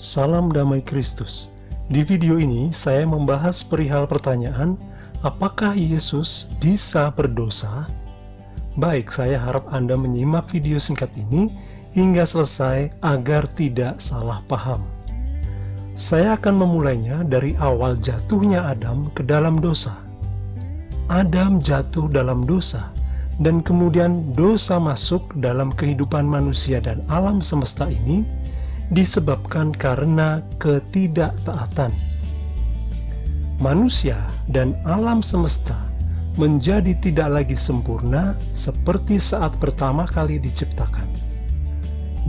Salam damai Kristus. Di video ini saya membahas perihal pertanyaan, apakah Yesus bisa berdosa? Baik, saya harap Anda menyimak video singkat ini hingga selesai agar tidak salah paham. Saya akan memulainya dari awal jatuhnya Adam ke dalam dosa. Adam jatuh dalam dosa, dan kemudian dosa masuk dalam kehidupan manusia dan alam semesta ini disebabkan karena ketidaktaatan. Manusia dan alam semesta menjadi tidak lagi sempurna seperti saat pertama kali diciptakan.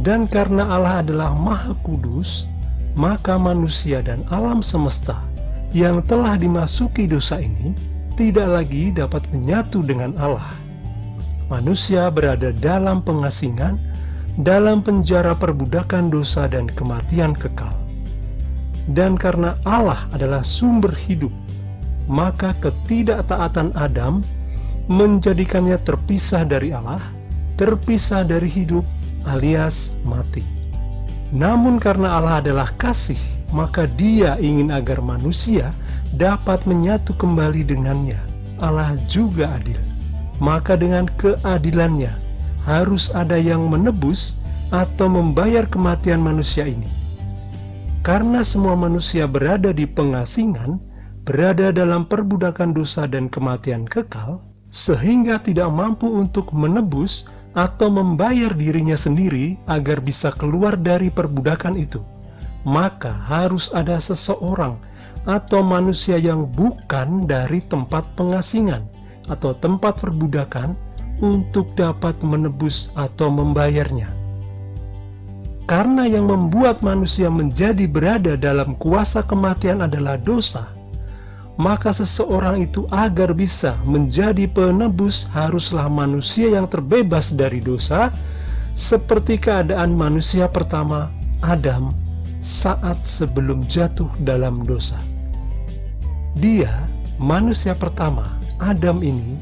Dan karena Allah adalah Maha Kudus, maka manusia dan alam semesta yang telah dimasuki dosa ini tidak lagi dapat menyatu dengan Allah. Manusia berada dalam pengasingan, dalam penjara perbudakan dosa dan kematian kekal. Dan karena Allah adalah sumber hidup, maka ketidaktaatan Adam menjadikannya terpisah dari Allah, terpisah dari hidup alias mati. Namun karena Allah adalah kasih, maka Dia ingin agar manusia dapat menyatu kembali dengannya. Allah juga adil. Maka dengan keadilannya harus ada yang menebus atau membayar kematian manusia ini. Karena semua manusia berada di pengasingan, berada dalam perbudakan dosa dan kematian kekal, sehingga tidak mampu untuk menebus atau membayar dirinya sendiri agar bisa keluar dari perbudakan itu, maka harus ada seseorang atau manusia yang bukan dari tempat pengasingan atau tempat perbudakan untuk dapat menebus atau membayarnya. Karena yang membuat manusia menjadi berada dalam kuasa kematian adalah dosa, maka seseorang itu agar bisa menjadi penebus haruslah manusia yang terbebas dari dosa, seperti keadaan manusia pertama, Adam, saat sebelum jatuh dalam dosa. Dia, manusia pertama, Adam ini,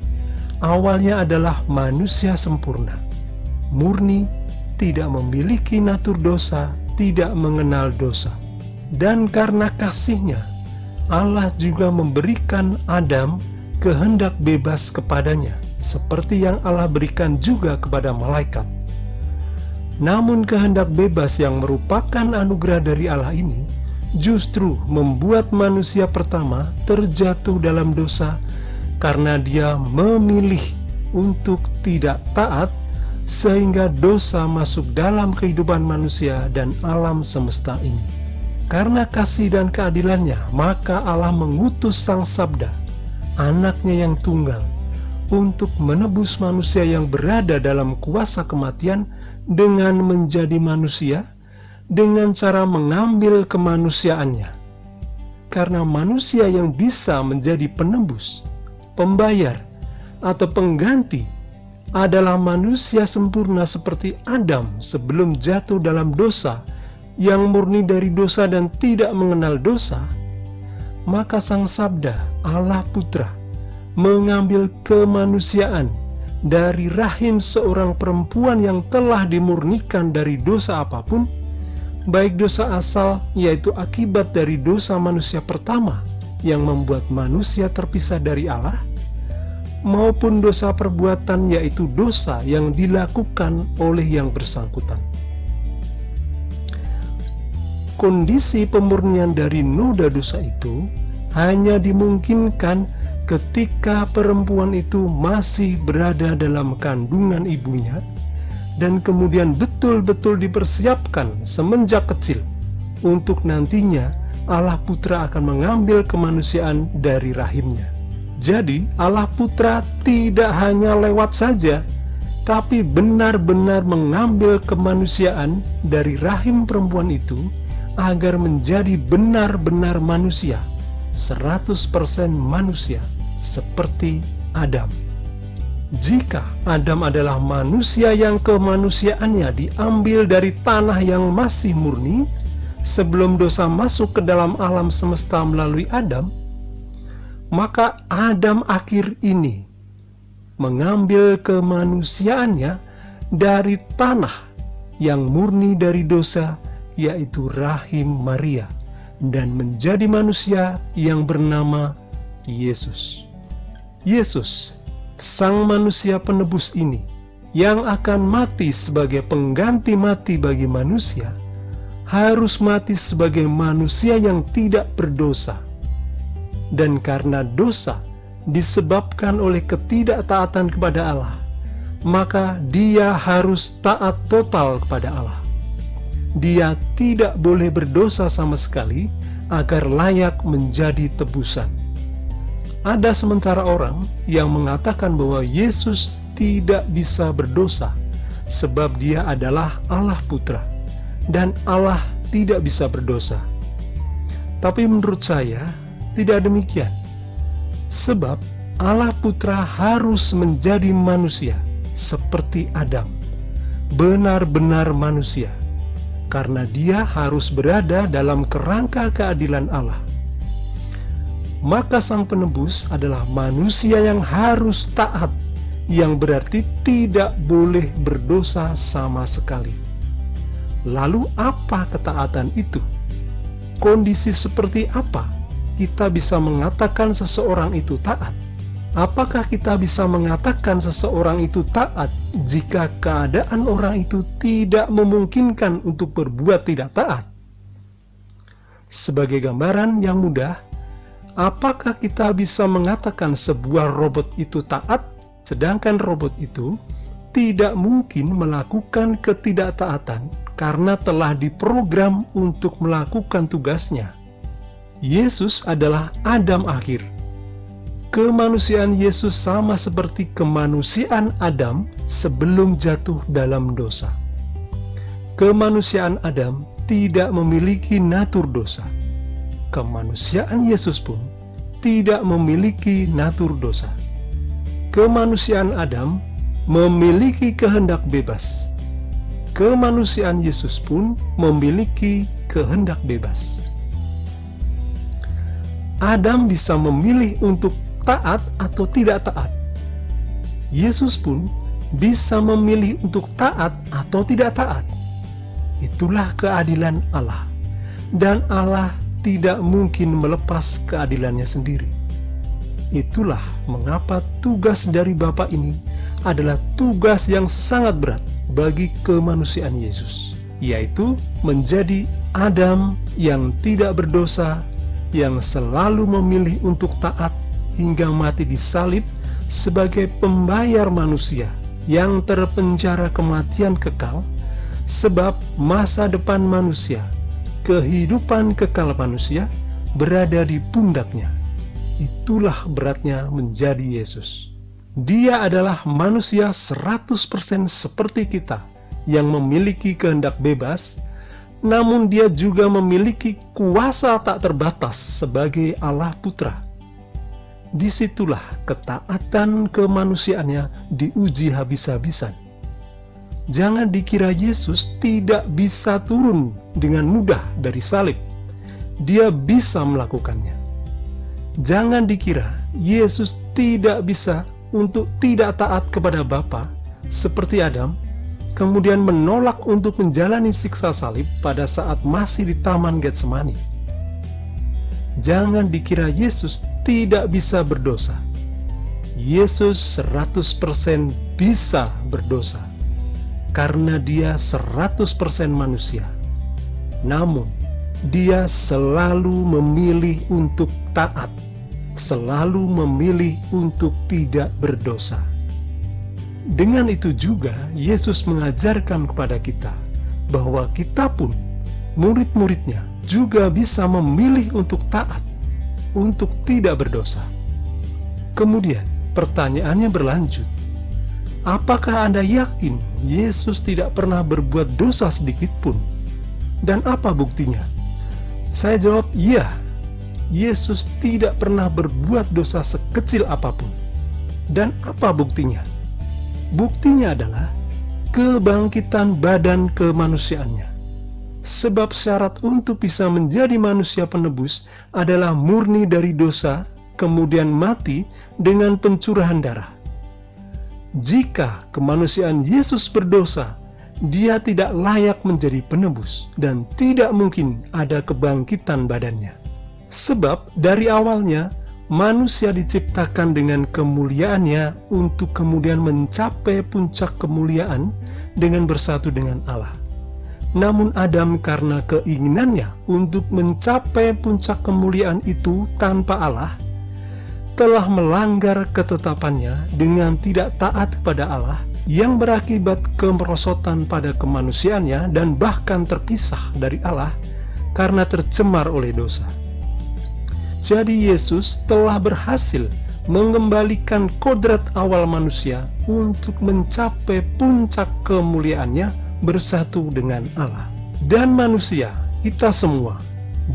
awalnya adalah manusia sempurna, murni, tidak memiliki natur dosa, tidak mengenal dosa. Dan karena kasih-Nya, Allah juga memberikan Adam kehendak bebas kepadanya, seperti yang Allah berikan juga kepada malaikat. Namun kehendak bebas yang merupakan anugerah dari Allah ini justru membuat manusia pertama terjatuh dalam dosa karena dia memilih untuk tidak taat, sehingga dosa masuk dalam kehidupan manusia dan alam semesta ini. Karena kasih dan keadilannya, maka Allah mengutus Sang Sabda, anaknya yang tunggal, untuk menebus manusia yang berada dalam kuasa kematian dengan menjadi manusia, dengan cara mengambil kemanusiaannya. Karena manusia yang bisa menjadi penebus, pembayar, atau pengganti adalah manusia sempurna seperti Adam sebelum jatuh dalam dosa, yang murni dari dosa dan tidak mengenal dosa, maka Sang Sabda, Allah Putra, mengambil kemanusiaan dari rahim seorang perempuan yang telah dimurnikan dari dosa apapun, baik dosa asal, yaitu akibat dari dosa manusia pertama yang membuat manusia terpisah dari Allah, maupun dosa perbuatan, yaitu dosa yang dilakukan oleh yang bersangkutan. Kondisi pemurnian dari noda dosa itu hanya dimungkinkan ketika perempuan itu masih berada dalam kandungan ibunya dan kemudian betul-betul dipersiapkan semenjak kecil untuk nantinya Allah Putra akan mengambil kemanusiaan dari rahimnya. Jadi Allah Putra tidak hanya lewat saja, tapi benar-benar mengambil kemanusiaan dari rahim perempuan itu agar menjadi benar-benar manusia, 100% manusia, seperti Adam. Jika Adam adalah manusia yang kemanusiaannya diambil dari tanah yang masih murni, sebelum dosa masuk ke dalam alam semesta melalui Adam, maka Adam akhir ini mengambil kemanusiaannya dari tanah yang murni dari dosa, yaitu rahim Maria, dan menjadi manusia yang bernama Yesus. Yesus, sang manusia penebus ini, yang akan mati sebagai pengganti mati bagi manusia, harus mati sebagai manusia yang tidak berdosa. Dan karena dosa disebabkan oleh ketidaktaatan kepada Allah, maka dia harus taat total kepada Allah. Dia tidak boleh berdosa sama sekali agar layak menjadi tebusan. Ada sementara orang yang mengatakan bahwa Yesus tidak bisa berdosa sebab dia adalah Allah Putra dan Allah tidak bisa berdosa. Tapi menurut saya tidak demikian. Sebab Allah Putra harus menjadi manusia seperti Adam, benar-benar manusia, karena dia harus berada dalam kerangka keadilan Allah. Maka sang penebus adalah manusia yang harus taat, yang berarti tidak boleh berdosa sama sekali. Lalu apa ketaatan itu? Kondisi seperti apa kita bisa mengatakan seseorang itu taat? Apakah kita bisa mengatakan seseorang itu taat jika keadaan orang itu tidak memungkinkan untuk berbuat tidak taat? Sebagai gambaran yang mudah, apakah kita bisa mengatakan sebuah robot itu taat, sedangkan robot itu tidak mungkin melakukan ketidaktaatan karena telah diprogram untuk melakukan tugasnya? Yesus adalah Adam akhir. Kemanusiaan Yesus sama seperti kemanusiaan Adam sebelum jatuh dalam dosa. Kemanusiaan Adam tidak memiliki natur dosa. Kemanusiaan Yesus pun tidak memiliki natur dosa. Kemanusiaan Adam memiliki kehendak bebas. Kemanusiaan Yesus pun memiliki kehendak bebas. Adam bisa memilih untuk taat atau tidak taat. Yesus pun bisa memilih untuk taat atau tidak taat. Itulah keadilan Allah. Dan Allah tidak mungkin melepas keadilannya sendiri. Itulah mengapa tugas dari Bapa ini adalah tugas yang sangat berat bagi kemanusiaan Yesus, yaitu menjadi Adam yang tidak berdosa, yang selalu memilih untuk taat hingga mati di salib sebagai pembayar manusia yang terpenjara kematian kekal, sebab masa depan manusia, kehidupan kekal manusia berada di pundaknya. Itulah beratnya menjadi Yesus. Dia adalah manusia 100% seperti kita yang memiliki kehendak bebas, namun dia juga memiliki kuasa tak terbatas sebagai Allah Putra. Disitulah ketaatan kemanusiaannya diuji habis-habisan. Jangan dikira Yesus tidak bisa turun dengan mudah dari salib. Dia bisa melakukannya. Jangan dikira Yesus tidak bisa untuk tidak taat kepada Bapa seperti Adam, kemudian menolak untuk menjalani siksa salib pada saat masih di Taman Getsemani. Jangan dikira Yesus tidak bisa berdosa. Yesus 100% bisa berdosa, karena dia 100% manusia. Namun, dia selalu memilih untuk taat, selalu memilih untuk tidak berdosa. Dengan itu juga, Yesus mengajarkan kepada kita bahwa kita pun, murid-muridnya, juga bisa memilih untuk taat, untuk tidak berdosa. Kemudian, pertanyaannya berlanjut. Apakah Anda yakin Yesus tidak pernah berbuat dosa sedikit pun? Dan apa buktinya? Saya jawab, iya. Yesus tidak pernah berbuat dosa sekecil apapun. Dan apa buktinya? Buktinya adalah kebangkitan badan kemanusiaannya. Sebab syarat untuk bisa menjadi manusia penebus adalah murni dari dosa, kemudian mati dengan pencurahan darah. Jika kemanusiaan Yesus berdosa Dia tidak layak menjadi penebus dan tidak mungkin ada kebangkitan badannya. Sebab dari awalnya manusia diciptakan dengan kemuliaannya untuk kemudian mencapai puncak kemuliaan dengan bersatu dengan Allah. Namun Adam karena keinginannya untuk mencapai puncak kemuliaan itu tanpa Allah, telah melanggar ketetapannya dengan tidak taat kepada Allah, yang berakibat kemerosotan pada kemanusiaannya dan bahkan terpisah dari Allah karena tercemar oleh dosa. Jadi Yesus telah berhasil mengembalikan kodrat awal manusia untuk mencapai puncak kemuliaannya bersatu dengan Allah. Dan manusia, kita semua,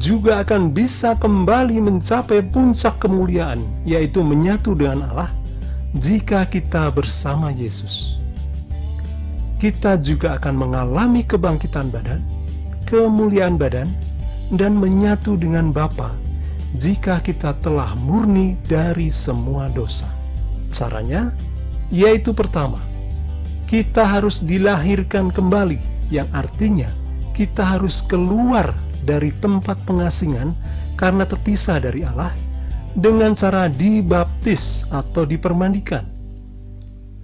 juga akan bisa kembali mencapai puncak kemuliaan, yaitu menyatu dengan Allah, jika kita bersama Yesus. Kita juga akan mengalami kebangkitan badan, kemuliaan badan, dan menyatu dengan Bapa jika kita telah murni dari semua dosa. Caranya, yaitu pertama, kita harus dilahirkan kembali, yang artinya kita harus keluar dari tempat pengasingan karena terpisah dari Allah dengan cara dibaptis atau dipermandikan.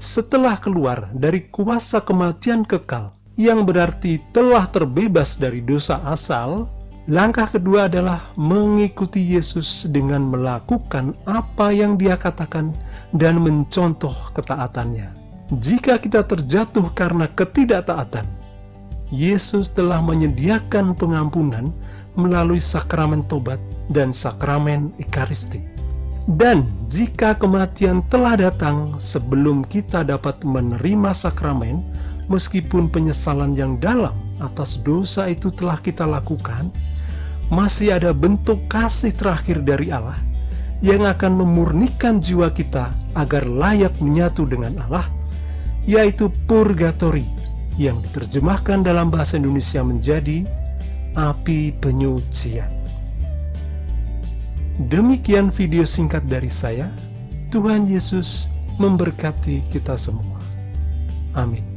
Setelah keluar dari kuasa kematian kekal, yang berarti telah terbebas dari dosa asal, langkah kedua adalah mengikuti Yesus dengan melakukan apa yang Dia katakan dan mencontoh ketaatannya. Jika kita terjatuh karena ketidaktaatan, Yesus telah menyediakan pengampunan melalui sakramen tobat dan sakramen Ekaristi. Dan jika kematian telah datang sebelum kita dapat menerima sakramen, meskipun penyesalan yang dalam atas dosa itu telah kita lakukan, masih ada bentuk kasih terakhir dari Allah yang akan memurnikan jiwa kita agar layak menyatu dengan Allah, yaitu purgatori, yang diterjemahkan dalam bahasa Indonesia menjadi api penyucian. Demikian video singkat dari saya. Tuhan Yesus memberkati kita semua. Amin.